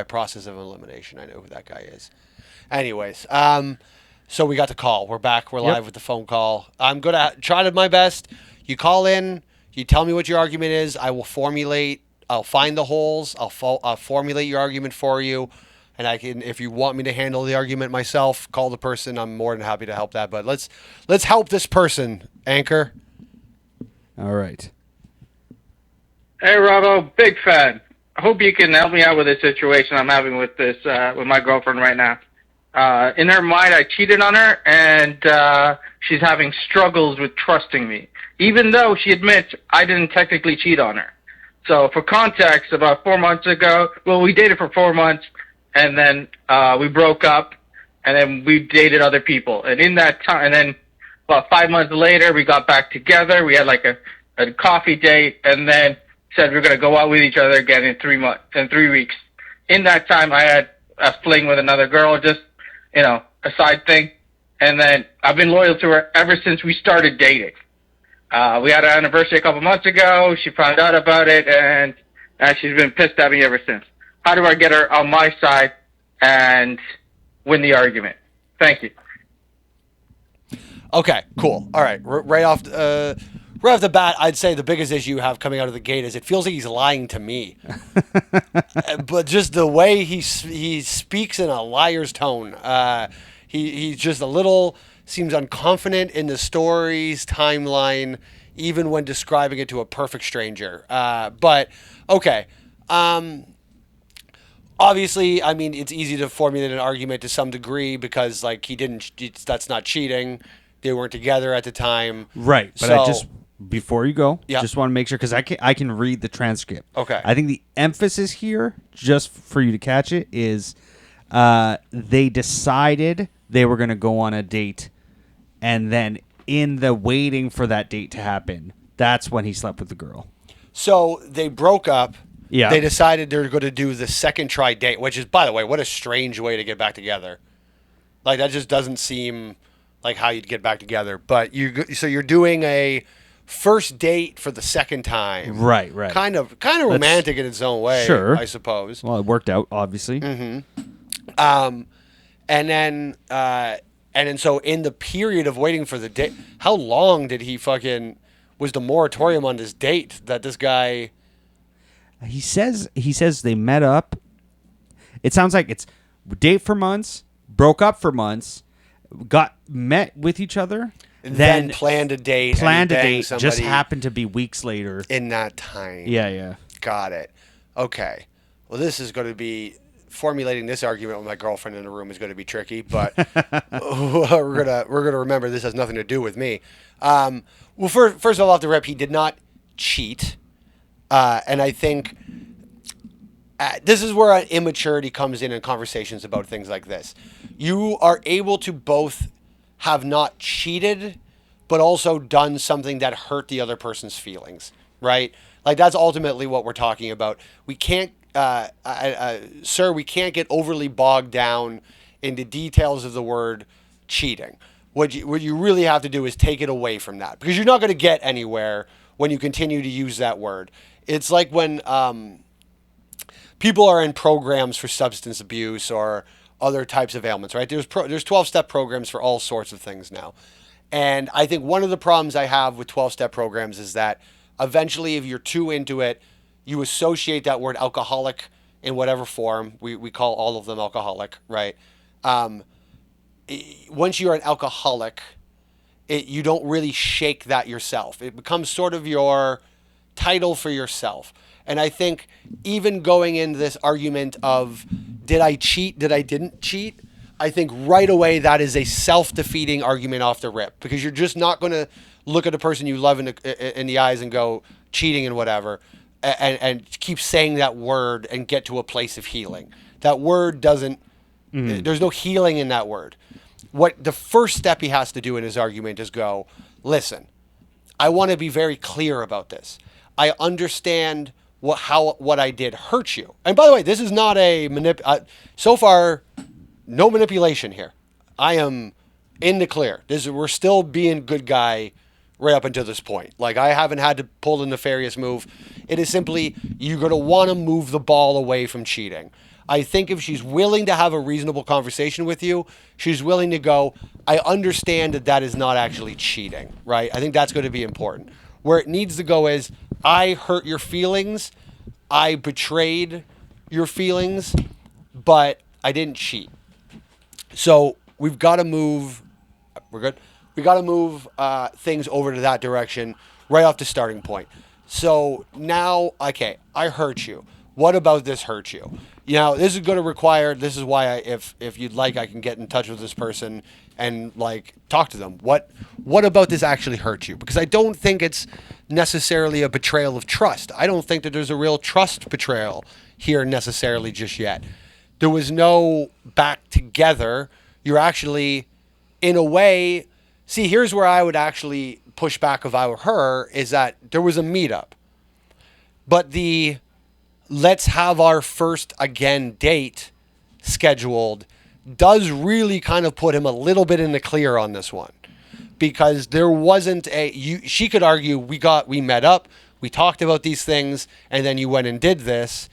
by process of elimination. I know who that guy is. Anyways, so we got the call. We're back. We're live with the phone call. I'm going to try to my best. You call in. You tell me what your argument is. I will formulate. I'll find the holes. I'll formulate your argument for you. And I can, if you want me to handle the argument myself, call the person. I'm more than happy to help that. But let's help this person, Anchor. All right. Hey, Robbo, big fan. I hope you can help me out with this situation I'm having with this with my girlfriend right now. In her mind, I cheated on her, and she's having struggles with trusting me, even though she admits I didn't technically cheat on her. So, for context, about 4 months ago, well, we dated for 4 months, and then we broke up, and then we dated other people. And in that time, and then about 5 months later, we got back together. We had like a coffee date, and then said we are going to go out with each other again in 3 weeks. In that time, I had a fling with another girl, just, a side thing. And then I've been loyal to her ever since we started dating. We had our anniversary a couple months ago. She found out about it, and she's been pissed at me ever since. How do I get her on my side and win the argument? Thank you. Okay, cool. All right, right off the bat, I'd say the biggest issue you have coming out of the gate is it feels like he's lying to me. But just the way he speaks in a liar's tone, he's just a little seems unconfident in the story's timeline, even when describing it to a perfect stranger. But okay, obviously, I mean, it's easy to formulate an argument to some degree because like that's not cheating. They weren't together at the time. Right, but so, I just before you go, yeah. just want to make sure because I can read the transcript. Okay. I think the emphasis here, just for you to catch it, is they decided they were going to go on a date, and then in the waiting for that date to happen, that's when he slept with the girl. So they broke up. Yeah. They decided they're going to do the second try date, which is, by the way, what a strange way to get back together. Like that just doesn't seem like how you'd get back together. But you're doing a first date for the second time. Right. Kind of romantic in its own way, sure. I suppose. Well, it worked out, obviously. Mm-hmm. And then so in the period of waiting for the date, how long did was the moratorium on this date that this guy? He says they met up. It sounds like it's date for months, broke up for months, met with each other, then planned a date. Just happened to be weeks later. In that time. Yeah. Got it. Okay. Well, this is going to be formulating this argument with my girlfriend in the room is going to be tricky, but we're gonna remember this has nothing to do with me. Well, first of all, off the rip, he did not cheat, and I think this is where immaturity comes in conversations about things like this. You are able to both have not cheated, but also done something that hurt the other person's feelings, right? Like that's ultimately what we're talking about. We can't, sir, we can't get overly bogged down into details of the word cheating. What you really have to do is take it away from that, because you're not going to get anywhere when you continue to use that word. It's like when people are in programs for substance abuse or other types of ailments, right? There's 12-step programs for all sorts of things now. And I think one of the problems I have with 12-step programs is that eventually, if you're too into it, you associate that word alcoholic in whatever form. We call all of them alcoholic, right? Once you're an alcoholic, you don't really shake that yourself. It becomes sort of your title for yourself. And I think even going into this argument of did I cheat, did I didn't cheat, I think right away that is a self-defeating argument off the rip, because you're just not going to look at a person you love in the eyes and go cheating and whatever and keep saying that word and get to a place of healing. That word doesn't, there's no healing in that word. What the first step he has to do in his argument is go, listen, I want to be very clear about this. I understand what I did hurt you. And by the way, this is not so far, no manipulation here. I am in the clear. We're still being good guy right up until this point. Like, I haven't had to pull the nefarious move. It is simply, you're going to want to move the ball away from cheating. I think if she's willing to have a reasonable conversation with you, she's willing to go, I understand that that is not actually cheating, right? I think that's going to be important. Where it needs to go is, I hurt your feelings, I betrayed your feelings, but I didn't cheat. So we've got to move. We're good. We got to move things over to that direction right off the starting point. So now, okay, I hurt you. What about this hurt you? You know, this is going to require. This is why, if you'd like, I can get in touch with this person and like talk to them. What about this actually hurt you? Because I don't think it's necessarily a betrayal of trust. I don't think that there's a real trust betrayal here necessarily just yet. There was no back together. You're actually, in a way, see, here's where I would actually push back if I were her, is that there was a meetup. But the let's have our first again date scheduled does really kind of put him a little bit in the clear on this one. Because there wasn't she could argue, we met up, we talked about these things, and then you went and did this.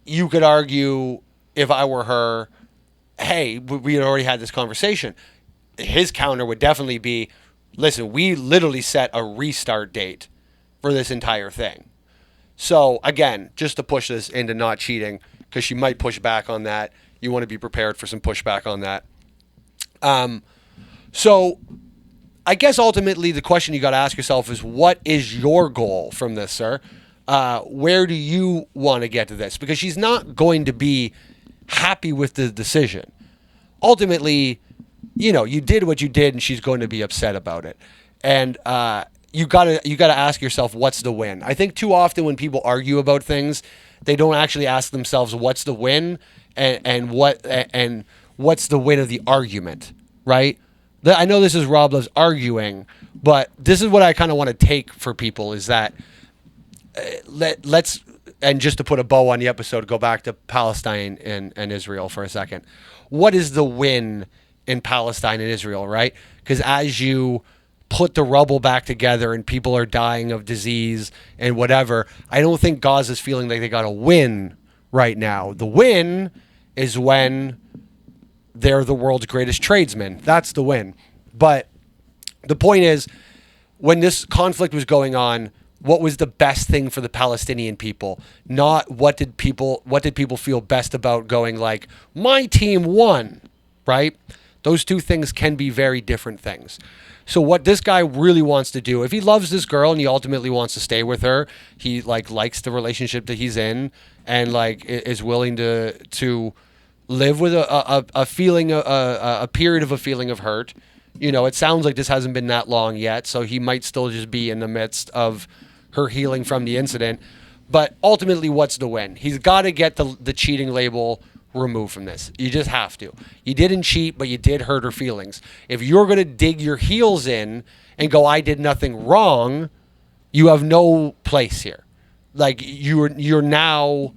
You could argue, if I were her, hey, we had already had this conversation. His counter would definitely be, listen, we literally set a restart date for this entire thing. So, again, just to push this into not cheating, because she might push back on that. You want to be prepared for some pushback on that. So, I guess ultimately the question you got to ask yourself is, what is your goal from this, sir? Where do you want to get to this? Because she's not going to be happy with the decision. Ultimately, you know, you did what you did, and she's going to be upset about it. And you gotta ask yourself, what's the win? I think too often when people argue about things, they don't actually ask themselves what's the win and what's the win of the argument, right? I know this is Rob Loves arguing, but this is what I kind of want to take for people is that let's, and just to put a bow on the episode, go back to Palestine and Israel for a second. What is the win in Palestine and Israel, right? Because as you put the rubble back together and people are dying of disease and whatever, I don't think Gaza's feeling like they got a win right now. The win is when they're the world's greatest tradesmen. That's the win. But the point is, when this conflict was going on, what was the best thing for the Palestinian people? Not what did people feel best about going like, my team won, right? Those two things can be very different things. So what this guy really wants to do, if he loves this girl and he ultimately wants to stay with her, he likes the relationship that he's in and is willing to live with a feeling, a period of a feeling of hurt. You know, it sounds like this hasn't been that long yet, so he might still just be in the midst of her healing from the incident. But ultimately, what's the win? He's got to get the cheating label removed from this. You just have to. You didn't cheat, but you did hurt her feelings. If you're going to dig your heels in and go, I did nothing wrong, you have no place here. Like, you're now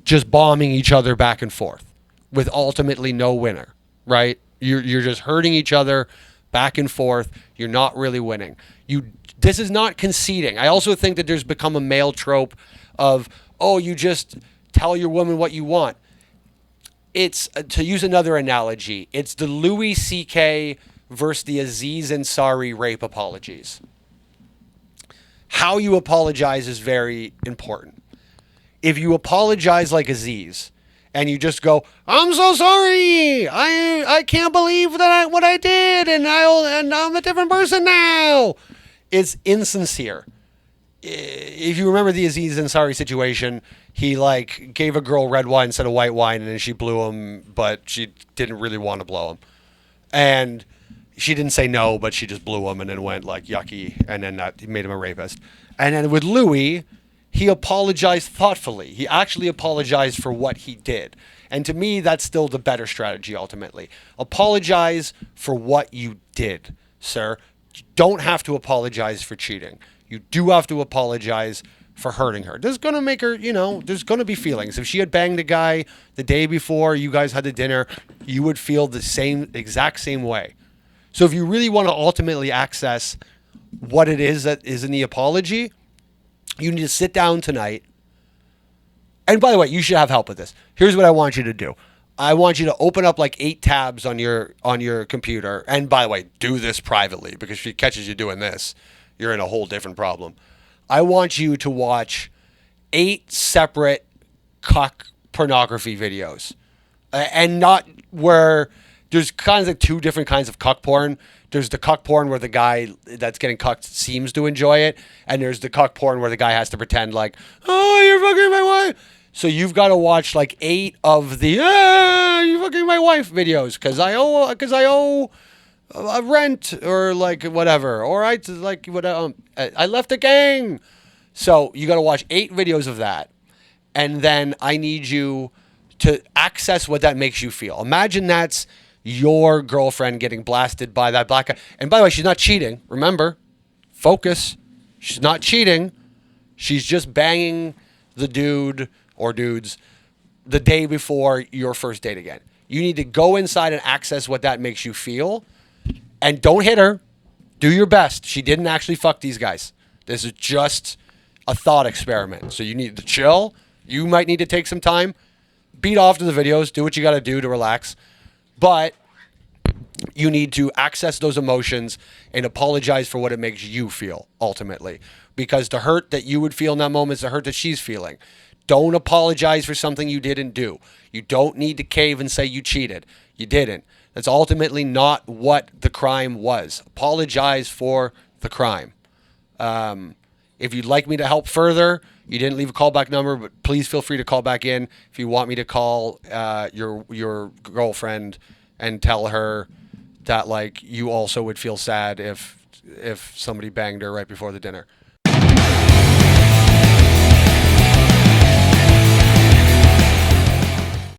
just bombing each other back and forth with ultimately no winner, right? You're just hurting each other back and forth. You're not really winning. This is not conceding. I also think that there's become a male trope of, oh, you just tell your woman what you want. It's, to use another analogy, it's the Louis C.K. versus the Aziz Ansari rape apologies. How you apologize is very important. If you apologize like Aziz and you just go, I'm so sorry, I can't believe that what I did, and I'm a different person now, it's insincere. If you remember the Aziz Ansari situation, he gave a girl red wine instead of white wine, and then she blew him, but she didn't really want to blow him. And she didn't say no, but she just blew him and then went yucky, and then that made him a rapist. And then with Louis, he apologized thoughtfully. He actually apologized for what he did. And to me, that's still the better strategy ultimately. Apologize for what you did, sir. You don't have to apologize for cheating. You do have to apologize for hurting her. This is going to make her, there's going to be feelings. If she had banged a guy the day before you guys had the dinner, you would feel the exact same way. So if you really want to ultimately access what it is that is in the apology, you need to sit down tonight And by the way, you should have help with this. Here's what I want you to do. I want you to open up like 8 tabs on your computer. And by the way, do this privately, because if she catches you doing this, you're in a whole different problem. I want you to watch 8 separate cuck pornography videos. And not where there's kind of like 2 different kinds of cuck porn. There's the cuck porn where the guy that's getting cucked seems to enjoy it. And there's the cuck porn where the guy has to pretend like, oh, you're fucking my wife. So you've got to watch like 8 of the you fucking my wife videos because I owe rent or like whatever, or I like what I left the gang. So you got to watch 8 videos of that, and then I need you to access what that makes you feel. Imagine that's your girlfriend getting blasted by that black guy. And by the way, she's not cheating. Remember, focus. She's not cheating. She's just banging the dude or dudes the day before your first date again. You need to go inside and access what that makes you feel. And don't hit her. Do your best. She didn't actually fuck these guys. This is just a thought experiment. So you need to chill. You might need to take some time. Beat off to the videos. Do what you got to do to relax. But you need to access those emotions and apologize for what it makes you feel, ultimately. Because the hurt that you would feel in that moment is the hurt that she's feeling. Don't apologize for something you didn't do. You don't need to cave and say you cheated. You didn't. That's ultimately not what the crime was. Apologize for the crime. If you'd like me to help further, you didn't leave a callback number, but please feel free to call back in if you want me to call your girlfriend and tell her that like you also would feel sad if somebody banged her right before the dinner.